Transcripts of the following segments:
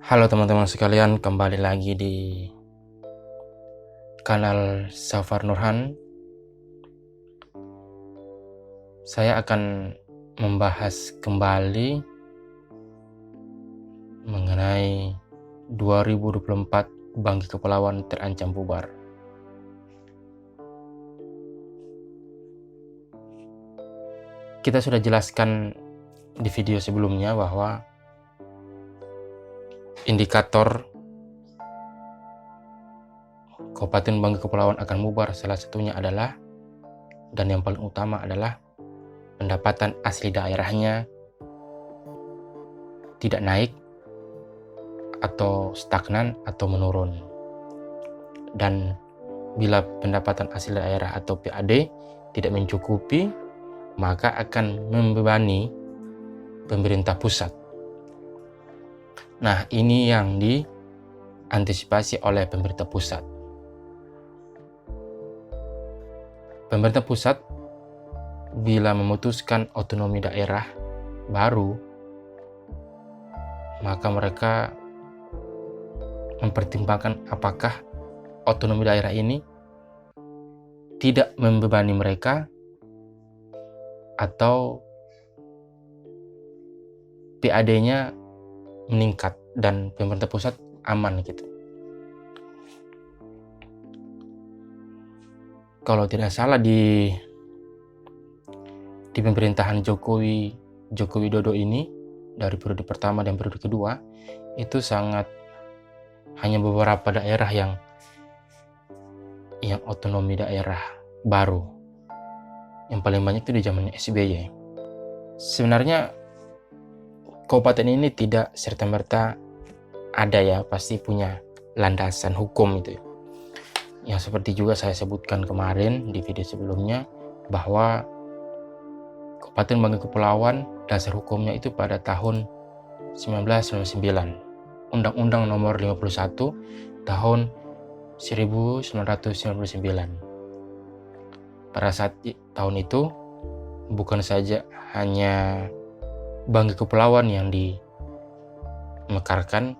Halo teman-teman sekalian, kembali lagi di kanal Safar Nurhan. Saya akan membahas kembali mengenai 2024 Bangki Kepulauan terancam bubar. Kita sudah jelaskan di video sebelumnya bahwa indikator Kabupaten Bangki Kepulauan akan bubar salah satunya adalah, dan yang paling utama adalah, pendapatan asli daerahnya tidak naik atau stagnan atau menurun. Dan bila pendapatan asli daerah atau PAD tidak mencukupi, maka akan membebani pemerintah pusat. Nah, ini yang diantisipasi oleh pemerintah pusat. Pemerintah pusat bila memutuskan otonomi daerah baru, maka mereka mempertimbangkan apakah otonomi daerah ini tidak membebani mereka atau PAD-nya meningkat dan pemerintah pusat aman gitu. Kalau tidak salah di pemerintahan Joko Widodo ini, dari periode pertama dan periode kedua, itu hanya beberapa daerah yang otonomi daerah baru. Yang paling banyak itu di zamannya SBY. Sebenarnya kabupaten ini tidak serta-merta ada ya, pasti punya landasan hukum itu. Yang seperti juga saya sebutkan kemarin di video sebelumnya, bahwa Kabupaten Bangki Kepulauan dasar hukumnya itu pada tahun 1999. Undang-Undang Nomor 51 tahun 1999. Pada saat tahun itu bukan saja hanya Bangki Kepulauan yang dimekarkan,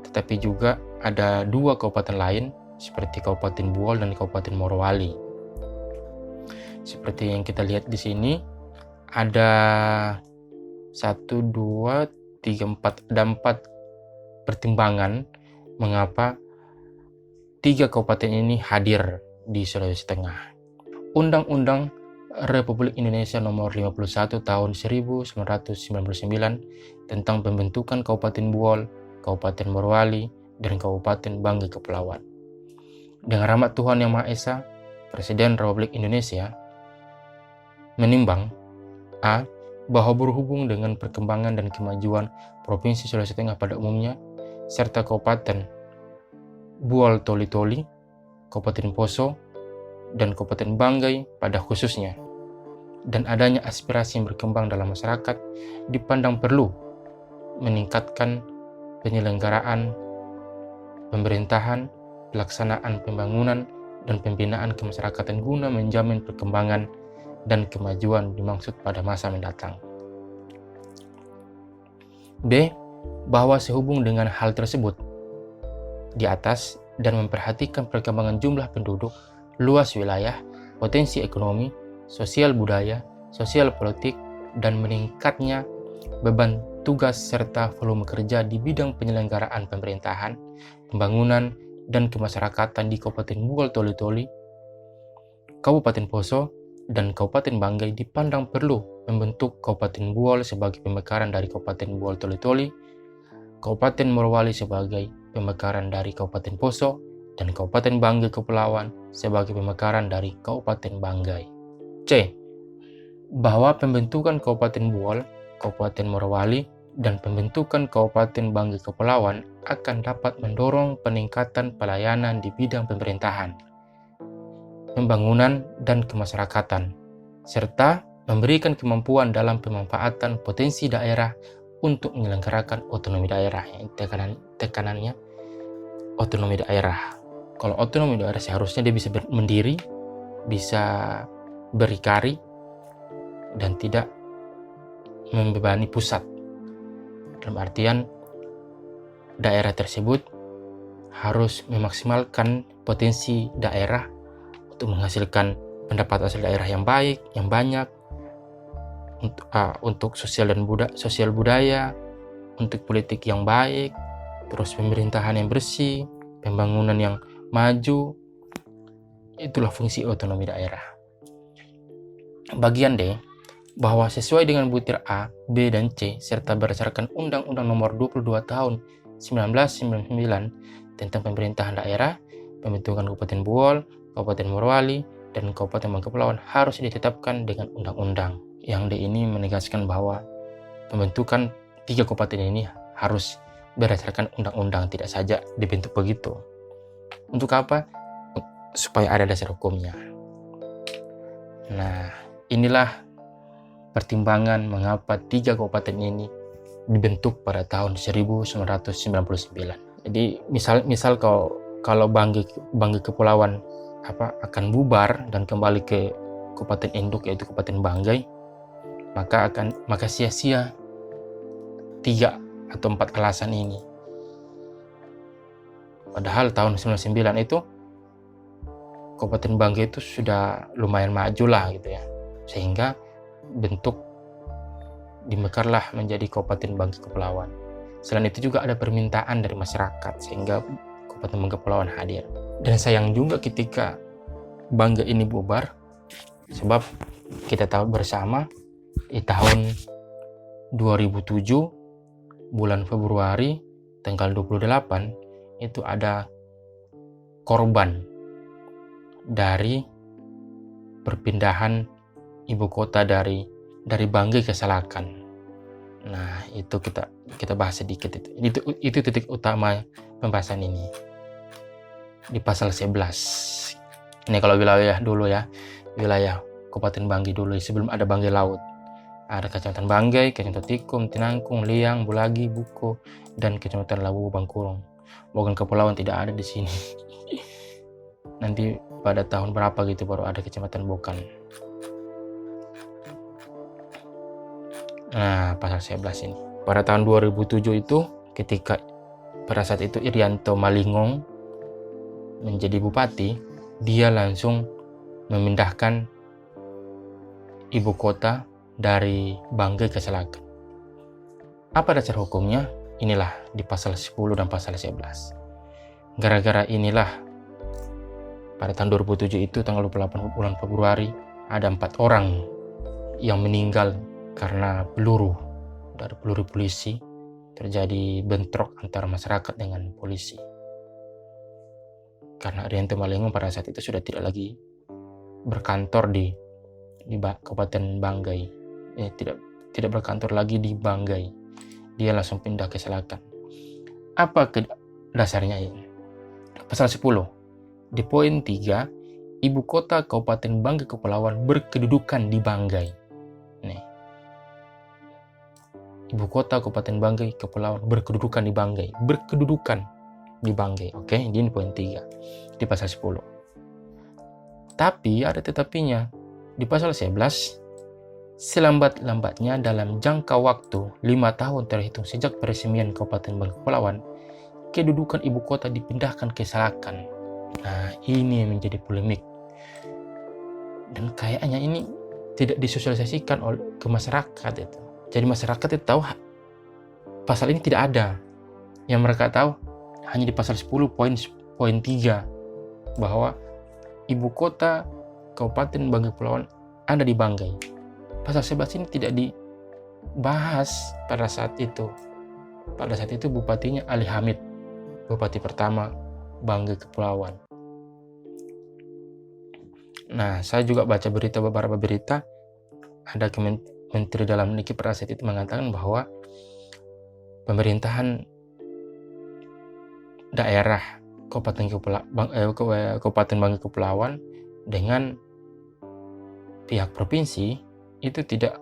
tetapi juga ada dua kabupaten lain seperti Kabupaten Buol dan Kabupaten Morowali. Seperti yang kita lihat di sini, ada 1, 2, 3, 4, ada 4 pertimbangan mengapa 3 kabupaten ini hadir di Sulawesi Tengah. Undang-Undang Republik Indonesia Nomor 51 tahun 1999 tentang pembentukan Kabupaten Buol, Kabupaten Morowali, dan Kabupaten Bangki Kepulauan. Dengan rahmat Tuhan Yang Maha Esa, Presiden Republik Indonesia menimbang A. Bahwa berhubung dengan perkembangan dan kemajuan Provinsi Sulawesi Tengah pada umumnya, serta Kabupaten Buol Toli-Toli, Kabupaten Poso, dan Kabupaten Banggai pada khususnya, dan adanya aspirasi yang berkembang dalam masyarakat, dipandang perlu meningkatkan penyelenggaraan pemerintahan, pelaksanaan pembangunan, dan pembinaan kemasyarakatan guna menjamin perkembangan dan kemajuan dimaksud pada masa mendatang. B. Bahwa sehubung dengan hal tersebut di atas dan memperhatikan perkembangan jumlah penduduk, luas wilayah, potensi ekonomi, sosial budaya, sosial politik, dan meningkatnya beban tugas serta volume kerja di bidang penyelenggaraan pemerintahan, pembangunan, dan kemasyarakatan di Kabupaten Buol Toli-Toli, Kabupaten Poso, dan Kabupaten Banggai, dipandang perlu membentuk Kabupaten Buol sebagai pemekaran dari Kabupaten Buol Toli-Toli, Kabupaten Morowali sebagai pemekaran dari Kabupaten Poso, dan Kabupaten Bangki Kepulauan sebagai pemekaran dari Kabupaten Banggai. C. Bahwa pembentukan Kabupaten Buol, Kabupaten Morowali, dan pembentukan Kabupaten Bangki Kepulauan akan dapat mendorong peningkatan pelayanan di bidang pemerintahan, pembangunan, dan kemasyarakatan, serta memberikan kemampuan dalam pemanfaatan potensi daerah untuk menyelenggarakan otonomi daerah. Tekanannya otonomi daerah. Kalau otonomi daerah seharusnya dia bisa mendiri, bisa berdikari, dan tidak membebani pusat. Dalam artian daerah tersebut harus memaksimalkan potensi daerah untuk menghasilkan pendapatan asal daerah yang baik, yang banyak, untuk sosial budaya, untuk politik yang baik, terus pemerintahan yang bersih, pembangunan yang maju. Itulah fungsi otonomi daerah. Bagian D, bahwa sesuai dengan butir A, B, dan C, serta berdasarkan Undang-Undang Nomor 22 Tahun 1999 tentang pemerintahan daerah, pembentukan Kabupaten Buol, Kabupaten Morowali, dan Kabupaten Bangka Kepulauan harus ditetapkan dengan undang-undang. Yang D ini menegaskan bahwa pembentukan 3 kabupaten ini harus berdasarkan undang-undang, tidak saja dibentuk begitu. Untuk apa? Supaya ada dasar hukumnya. Nah, inilah pertimbangan mengapa 3 kabupaten ini dibentuk pada tahun 1999. Jadi misal kalau Banggai Kepulauan akan bubar dan kembali ke kabupaten induk, yaitu Kabupaten Banggai, maka sia-sia 3 atau 4 alasan ini. Padahal tahun 99 itu Kabupaten Banggai itu sudah lumayan maju lah gitu ya, sehingga dimekarlah menjadi Kabupaten Bangka Kepulauan. Selain itu juga ada permintaan dari masyarakat sehingga Kabupaten Bangka Kepulauan hadir. Dan sayang juga ketika Banggai ini bubar, sebab kita tahu bersama di tahun 2007 bulan Februari tanggal 28 itu ada korban dari perpindahan ibu kota dari Banggai ke Salakan. Nah, itu kita bahas sedikit itu titik utama pembahasan ini di pasal 11. Ini kalau wilayah dulu ya, wilayah Kabupaten Banggai dulu sebelum ada Banggai Laut. Ada Kecamatan Banggai, Kecamatan Tikum, Tinangkung, Liang, Bulagi, Buko, dan Kecamatan Lawu, Bangkurung. Bangka Kepulauan tidak ada di sini. Nanti pada tahun berapa gitu baru ada Kecamatan Bokan. Nah, pasal 11 ini. Pada tahun 2007 itu, ketika pada saat itu Irianto Malingong menjadi bupati, dia langsung memindahkan ibu kota dari Banggai ke Salakan. Apa dasar hukumnya? Inilah di pasal 10 dan pasal 11. Gara-gara inilah pada tahun 2007 itu tanggal 28 bulan Februari ada 4 orang yang meninggal karena peluru dari peluru polisi. Terjadi bentrok antara masyarakat dengan polisi. Karena Irianto Malingong pada saat itu sudah tidak lagi berkantor di Kabupaten Banggai. Tidak berkantor lagi di Banggai. Dia langsung pindah ke Salakan. Apa dasarnya ini? Pasal 10. Di poin 3, ibu kota Kabupaten Bangka Kepulauan berkedudukan di Banggai. Nih. Ibu kota Kabupaten Banggai Kepulauan berkedudukan di Banggai. Berkedudukan di Banggai. Oke, ini poin 3 di pasal 10. Tapi ada tetapinya. Di pasal 11, selambat-lambatnya dalam jangka waktu 5 tahun terhitung sejak peresmian Kabupaten Bangka Kepulauan, kedudukan ibu kota dipindahkan ke Salakan. Nah, ini yang menjadi polemik. Dan kayaknya ini tidak disosialisasikan ke masyarakat itu. Jadi masyarakat itu tahu pasal ini tidak ada. Yang mereka tahu hanya di pasal 10 poin 3 bahwa ibu kota Kabupaten Bangka Kepulauan ada di Banggai. Pasal 11 ini tidak dibahas pada saat itu. Pada saat itu bupatinya Ali Hamid, bupati pertama Bangka Kepulauan. Nah, saya juga baca beberapa berita, ada Menteri Dalam Negeri pada saat itu mengatakan bahwa pemerintahan daerah Kabupaten Bangka Kepulauan dengan pihak provinsi itu tidak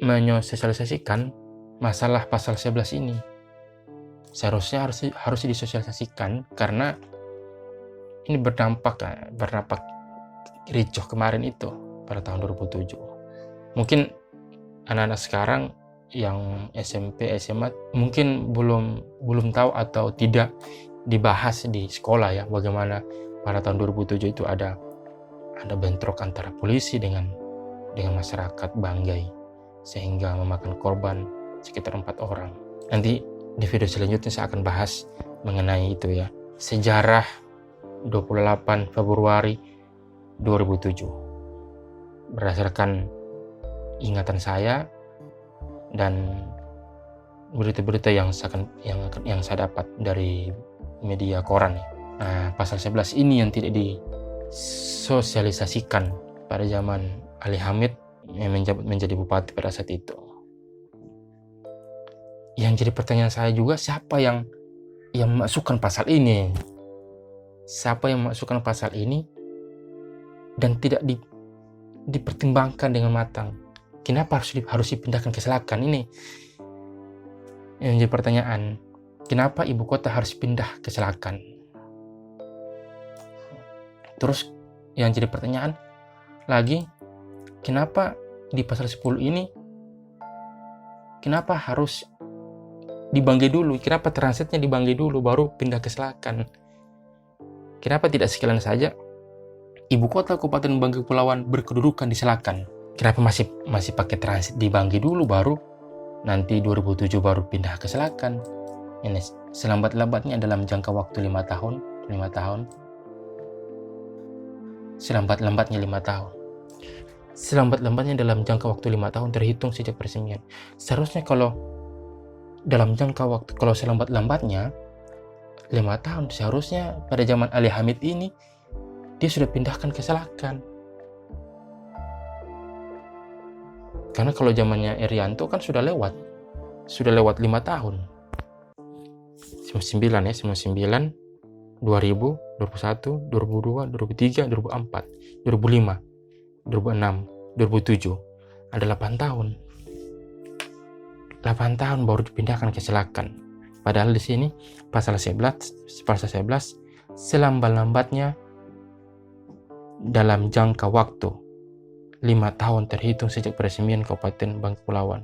menyosialisasikan masalah pasal 11 ini. Seharusnya harus disosialisasikan karena ini berdampak ricuh kemarin itu pada tahun 2007. Mungkin anak-anak sekarang yang SMP, SMA mungkin belum tahu atau tidak dibahas di sekolah ya, bagaimana pada tahun 2007 itu ada bentrok antara polisi dengan masyarakat Banggai sehingga memakan korban sekitar 4 orang. Nanti di video selanjutnya saya akan bahas mengenai itu ya, sejarah 28 Februari 2007 berdasarkan ingatan saya dan berita-berita yang saya dapat dari media koran. Nah, pasal 11 ini yang tidak disosialisasikan pada zaman Ali Hamid yang menjadi bupati pada saat itu. Yang jadi pertanyaan saya juga, siapa yang memasukkan pasal ini? Siapa yang memasukkan pasal ini dan tidak dipertimbangkan dengan matang? Kenapa harus dipindahkan ke Selatan? Ini yang jadi pertanyaan. Kenapa ibu kota harus pindah ke Selatan? Terus yang jadi pertanyaan lagi, kenapa di pasal 10 ini kenapa harus di Banggai dulu? Kenapa transitnya di Banggai dulu baru pindah ke Selatan? Kenapa tidak sekalian saja ibu kota Kabupaten Banggai Kepulauan berkedudukan di Selatan? Kenapa masih pakai transit di Banggai dulu baru nanti 2007 baru pindah ke Selatan? Ini selambat-lambatnya dalam jangka waktu 5 tahun. Selambat-lambatnya 5 tahun. Selambat-lambatnya dalam jangka waktu 5 tahun terhitung sejak peresmian. Seharusnya kalau selambat-lambatnya 5 tahun, seharusnya pada zaman Ali Hamid ini dia sudah pindahkan ke Selatan. Karena kalau zamannya Irianto kan sudah lewat 5 tahun. 99 ya, 99, 2000, 2001, 2002, 2003, 2004, 2005, 2006, 2007. Ada 8 tahun. 8 tahun baru dipindahkan ke Selatan. Padahal di sini pasal 11 selambat-lambatnya dalam jangka waktu 5 tahun terhitung sejak peresmian Kabupaten Banggai Kepulauan.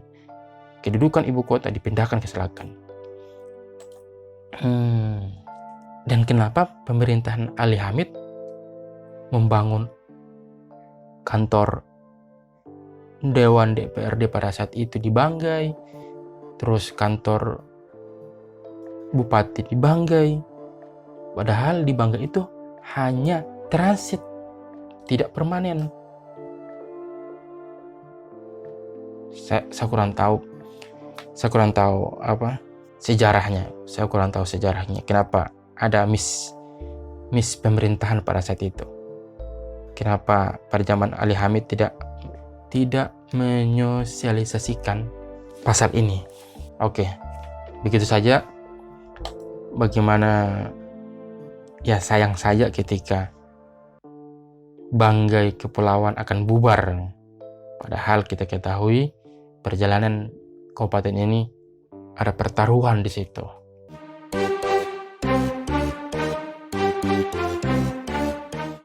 Kedudukan ibu kota dipindahkan ke Selatan. Dan kenapa pemerintahan Ali Hamid membangun kantor Dewan DPRD pada saat itu di Banggai, terus kantor Bupati di Banggai, padahal di Banggai itu hanya transit, tidak permanen. Saya kurang tahu sejarahnya. Saya kurang tahu sejarahnya. Kenapa ada miss pemerintahan pada saat itu? Kenapa pada zaman Ali Hamid tidak menyosialisasikan pasal ini? Oke, begitu saja. Bagaimana ya, sayang saja ketika Banggai Kepulauan akan bubar. Padahal kita ketahui perjalanan kabupaten ini ada pertaruhan di situ.